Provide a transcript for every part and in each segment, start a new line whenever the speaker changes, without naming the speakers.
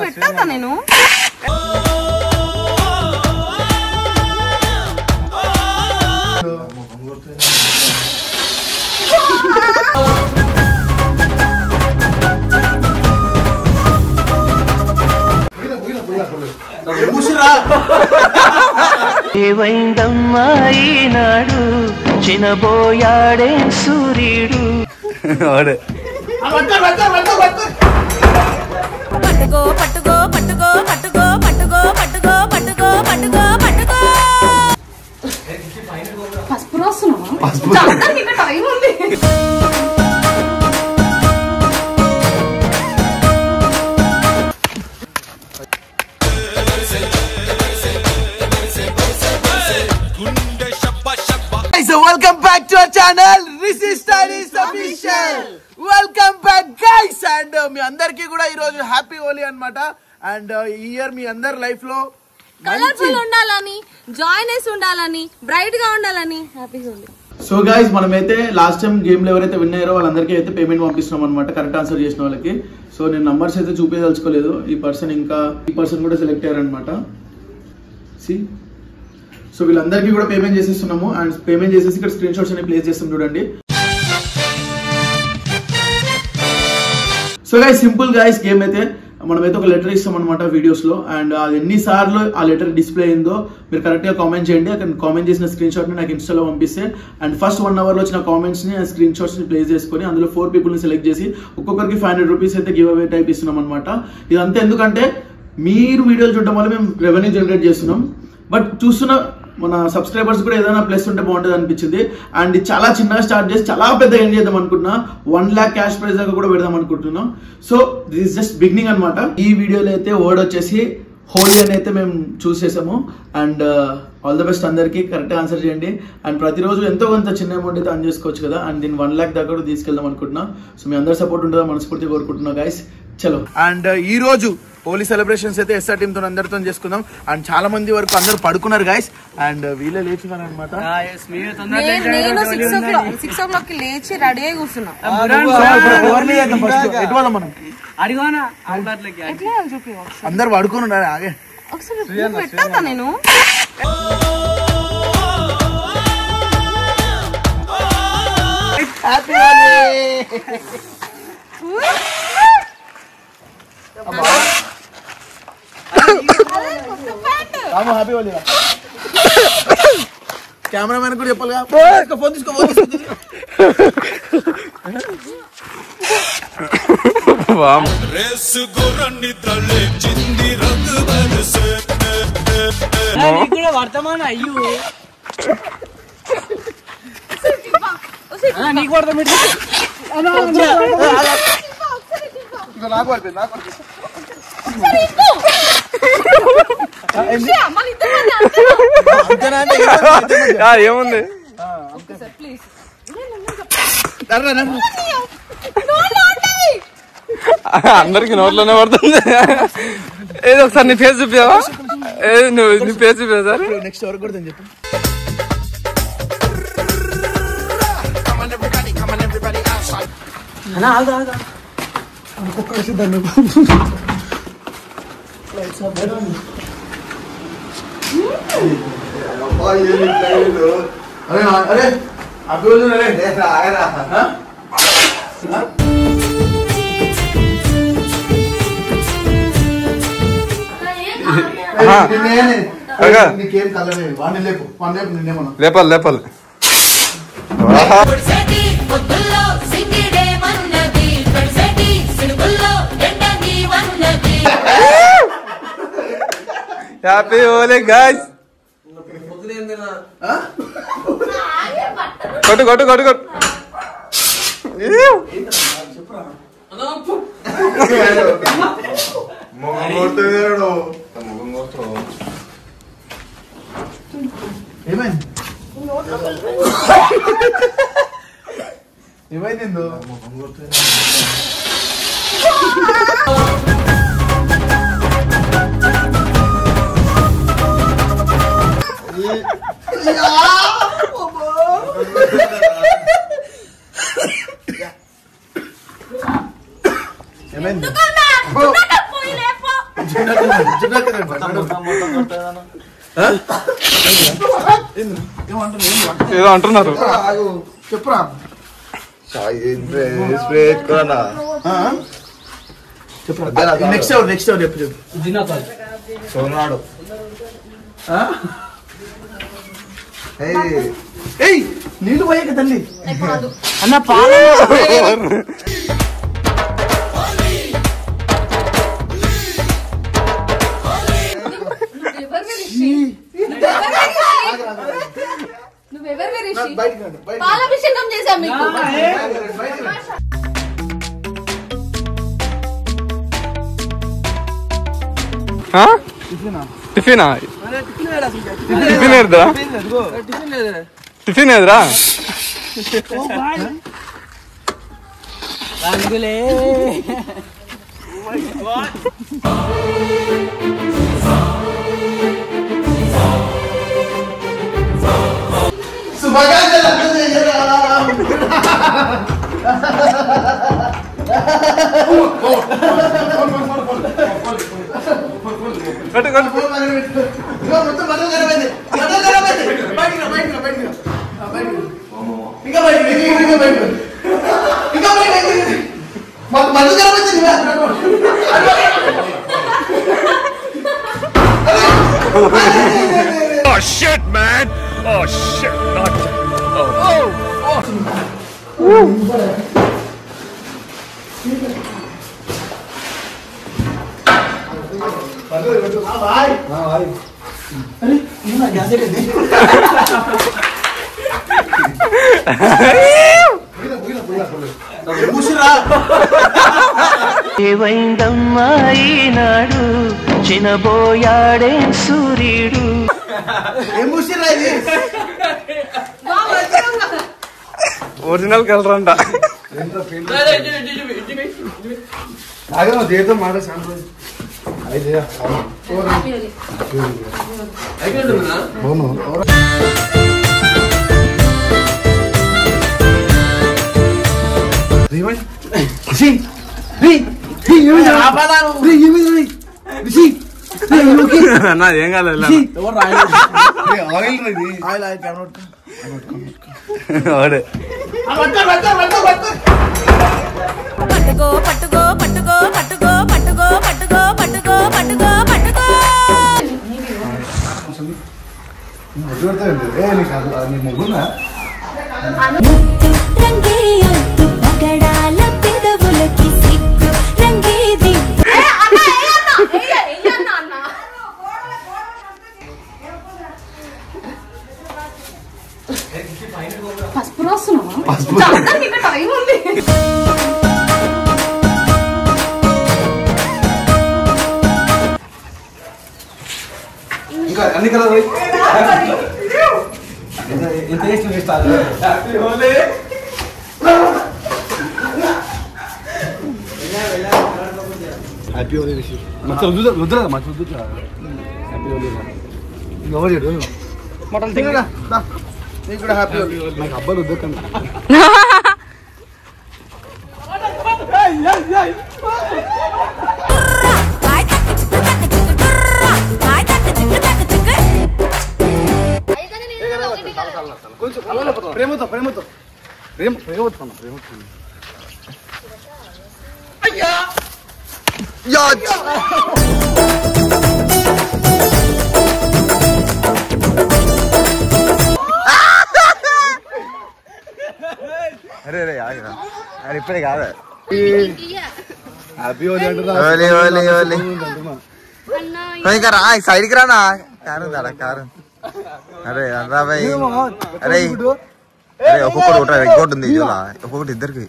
పెట్టాక నేను
ఏవైందమ్మా ఈనాడు చినబోయాడే సూర్యుడు
పట్టుకో పట్టుకో పట్టుకో పట్టుకో పట్టుకో పట్టుకో పట్టుకో పట్టుకో పట్టుకో పసుపు రాస్తున్నావా టైం ఉంది
Welcome back to our channel. This is Stylish Official. Welcome back guys and మీ అందరికీ కూడా ఈ రోజు హ్యాపీ హోలీ అన్నమాట. అండ్ ఈ ఇయర్ మీ అందరి లైఫ్ లో
కలర్ఫుల్ ఉండాలని, జాయ్నెస్ ఉండాలని, బ్రైట్ గా ఉండాలని హ్యాపీ హోలీ.
సో గైస్ మనమైతే లాస్ట్ టైం గేమ్ లో ఎవరైతే విన్ అయ్యారో వాళ్ళందరికీ అయితే పేమెంట్ పంపిస్తున్నాం అనమాట, కరెక్ట్ ఆన్సర్ చేసిన వాళ్ళకి. సో నేను నంబర్స్ అయితే చూపించదలుచుకోలేదు. ఈ పర్సన్ కూడా సెలెక్ట్ అయ్యారనమాట. సి సో వీళ్ళందరికీ కూడా పేమెంట్ చేసేస్తున్నాము. అండ్ పేమెంట్ చేసేసి ఇక్కడ స్క్రీన్ షాట్స్ అనేవి ప్లేస్ చేస్తాం చూడండి. So guys simple guys game అయితే మనమైతే ఒక లెటర్ ఇస్తాం అనమాట వీడియోస్ లో. అండ్ అది ఎన్నిసార్లు ఆ లెటర్ డిస్ప్లే అయిందో మీరు కరెక్ట్ గా కామెంట్ చేయండి. అక్కడ కామెంట్ చేసిన స్క్రీన్ షాట్ ని నాకు ఇన్స్టాలో పంపిస్తే అండ్ ఫస్ట్ 1 hour లో వచ్చిన కామెంట్స్ ని స్క్రీన్ షాట్స్ ని ప్లేస్ చేసుకొని అందులో 4 people ని సెలెక్ట్ చేసి ఒక్కొక్కరికి 500 rupees అయితే గివ్ అవే టైప్ ఇస్తున్నాం అనమాట. ఇదంతా ఎందుకంటే మీరు వీడియోలు చూడడం వల్ల మేము రెవెన్యూ జనరేట్ చేస్తున్నాం. బట్ చూస్తున్న మన సబ్స్క్రైబర్స్ కూడా ఏదైనా ప్లస్ ఉంటే బాగుంటుంది అనిపించింది. అండ్ చాలా చిన్నగా స్టార్ట్ చేసి చాలా పెద్ద ఏం చేద్దాం అనుకుంటున్నా. 1 lakh క్యాష్ ప్రైజ్ దాకా కూడా పెడదాం అనుకుంటున్నాం. So this is just beginning అనమాట. ఈ వీడియోలో అయితే వర్డ్ వచ్చేసి హోలీ అని అయితే మేము చూస్ చేసాము. అండ్ ఆల్ ద బెస్ట్ అందరికి, కరెక్ట్ ఆన్సర్ చేయండి. అండ్ ప్రతిరోజు ఎంతో కొంత చిన్న అమౌంట్ అయితే అన్ చేసుకోవచ్చు కదా. అండ్ దీన్ని 1 lakh దాకా కూడా తీసుకెళ్దాం అనుకుంటున్నా. సో మీ అందరి సపోర్ట్ ఉంటుందా మనస్ఫూర్తిగా కోరుకుంటున్నా గైస్. చలో. అండ్ ఈ రోజు హోలీ సెలబ్రేషన్స్ అయితే ఎస్ఆర్ టీమ్ తో అందరితో చేసుకుందాం. అండ్ చాలా మంది వరకు అందరూ పడుకున్నారు గైస్. అండ్ వీళ్ళే లేచున్నారు అనమాట.
నేను 6 o'clock లేచి రెడీ అయి కూర్చున్నా.
అందరు పడుకుని ఉన్నారు. ఆగే
పెట్టాక నేను
హ్యాపీ హోలీ. కెమెరామెన్ కూడా చెప్పాలిగా. ఫోన్ తీసుకో.
వర్తమాన అయ్యో నీకు
ఏముంది అందరికి నోట్లోనే పడుతుంది. ఏదో ఒకసారి నీ ఫేస్ చూపించావా? నువ్వు నీ ఫేస్ చూపించా సార్.
నెక్స్ట్ వరకు కూడా చెప్పు. అరే
లేపాలి లేపాలి. Happy Holi guys. కొట్టు కొట్టు కొట్టు కొట్టు.
ఏమైందో
ఏదో అంటున్నారు
చెప్పురా నెక్స్ట్ ఎవరు చెప్పు
సోనాడు
నీళ్ళు పోయాక తల్లి
అన్న పాల
పాలాభిషేకం చేశాం మీకు
టిఫినా టిఫిన్ ఏదిరా టిఫిన్ ఏదిరా
రంగులే
Oh shit, man! Oh shit! Not that.
ఏవైందమ్మా ఈనాడు చినబోయాడే సూర్యుడు
ఒరిజినల్ కలర్ అంట
దేతో మాట
అన్న ఏం కాలేదు
పట్టుకో పట్టుకో పట్టుకో పట్టుకో పట్టుకో పట్టుకో పట్టుకో పట్టుకో పట్టుకో
ముగ్గున్నా
రంగే అంతు పగడాల పెదవులకి సిగ్గు రంగేది పసుపు రాస్తున్నావా టైం ఉంది
ఇంకా అన్ని కలర్ ఎంత చేసిన హ్యాపీ హోలీ రిషి మొత్తం వద్దురా మంచి వద్దురా హ్యాపీ హోలీ ఎవరు చెడు
మటన్ తినరా నీకు కూడా హ్యాపీ
నాకు అబ్బాయిలు వద్దు కొంచెం ప్రేమతో ప్రేమతో ప్రేమతో అయ్యా అరే అరే ఆగరా అరే ఇప్పుడే కాదా హ్యాపీ హోలీ ఇంకా రా సైడ్కి రానా కారు కారు అరే రా భాయ్ అరే అరే ఒక్కొక్కటి ఒకటి ఇంకోటి ఉంది ఇలా ఒక్కొక్కటి ఇద్దరికి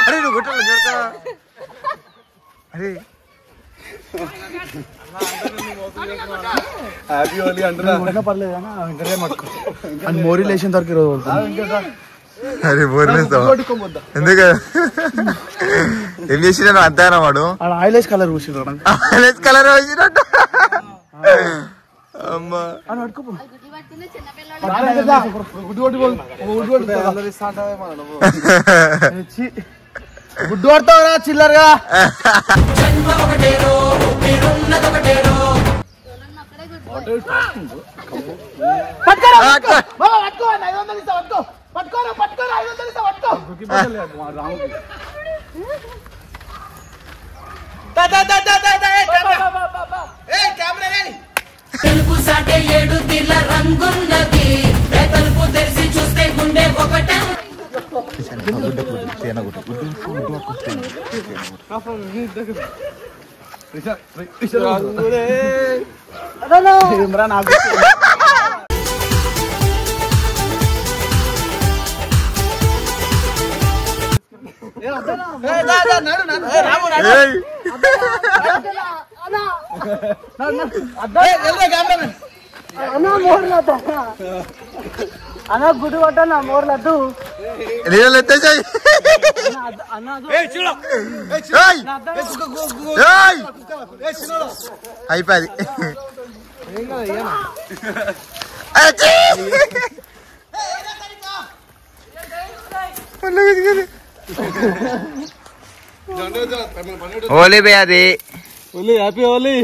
అరే నువ్వు గుట్టలు చెడతా అరే హ్యాపీ హోలీ అంటున్నా పర్లేదు అని మోరీ లేచిన తరకు ఈరోజు అరే బోర్లేస్తావు ఎందుకు ఏం చేసిన అంతేనా వాడు
ఐలెస్ కలర్ పూసినాడు
ఐలెస్ కలర్ వేసినట్టు అమ్మా
గుడ్డు పడతావురా చిల్లరగా.
తెలుపు సాటే 7 తీర్ల రంగున్నది, తలుపు తెరిచి చూస్తే గుండె ఒకటే.
అన్నా గుడ్డు కొట్టన్నా మోర్లద్దు
అయిపోయింది. హోలీ బే అది
హోలీ హ్యాపీ హోలీ.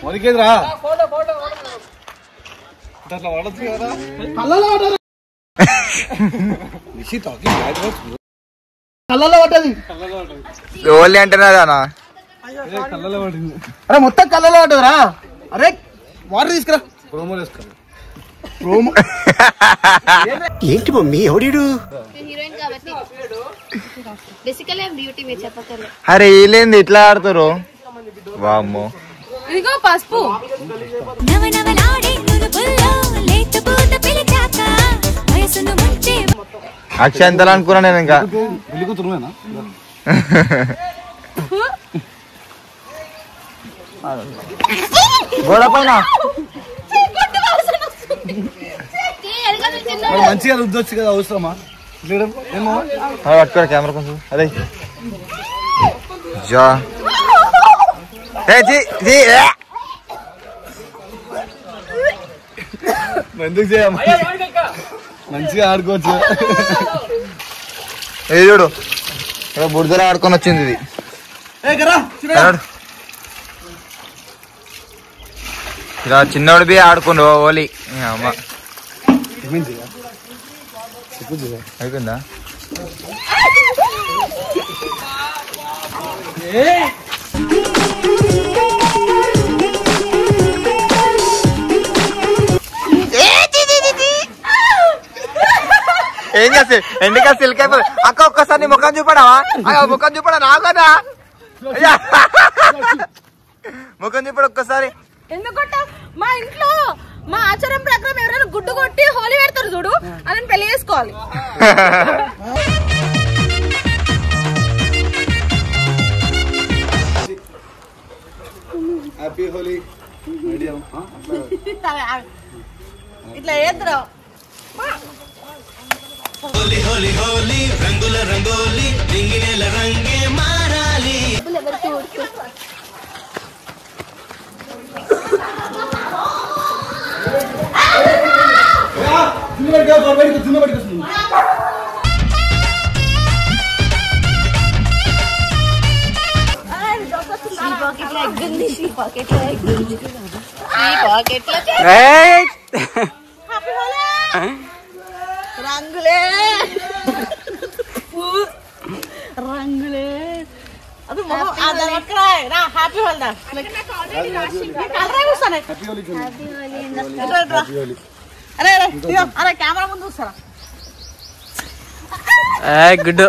వరికేదిరా కళ్ళలో పడ్డది.
హోలీ అంటున్నారా?
అరే మొత్తం కళ్ళలో పడ్డదిరా. అరే వాటర్ తీసుకురా. ప్రోమో తీసుకురా. ప్రోమో
ఏంటి మమ్మీ ఎవడీడు?
హీరోయిన్ కాబట్టి బేసికల్లీ బ్యూటీ మీరు చెప్పకలే.
అరే వీళ్ళేంది ఇట్లా ఆడుతారు? వామ్మో
ఇదిగో పసుపు.
అక్షంతలు అనుకున్నా నేను ఇంకా. గోడ పైన
మంచిగా రుద్దొచ్చు కదా, అవసరమా?
పట్టుకోరా కెమెరా కొంచెం. అదే జా
ఎందుకు చేయమ్మా, మంచిగా ఆడుకోవచ్చు.
ఇది చూడు బురదలో ఆడుకొని వచ్చింది ఇది. ఇలా చిన్నోడు బి ఆడుకుండు హోలీ. అమ్మ అయిపోయిందా? ఏం చేస్తే ఎండిగా సిల్క్ అయిపోయి. అక్క ఒక్కసారి నీ ముఖం చూపడావా? ముఖం చూపడా నాకదా? ముఖం చూపడు ఒక్కసారి.
ఎందుకంటే మా ఇంట్లో మా ఆచారం ప్రకారం ఎవరైనా గుడ్డు కొట్టి హోలీ పెడతారు చూడు, అని పెళ్లి చేసుకోవాలి.
హ్యాపీ హోలీ.
ఇట్లా చేద్దరు.
హోలీ హోలీ హోలీ రంగుల రంగోలి రింగినేల రంగే మారాలి.
రంగులే రంగులే అది హ్యాపీ హోలీ. అరే అరే కెమెరా ముందు చూస్తారా?
గుడ్డు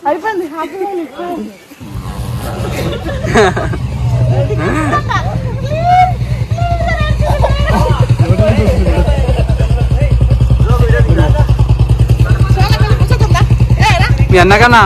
అయిపోయింది. హ్యాపీ హోలీ.
మీ అన్నకన్నా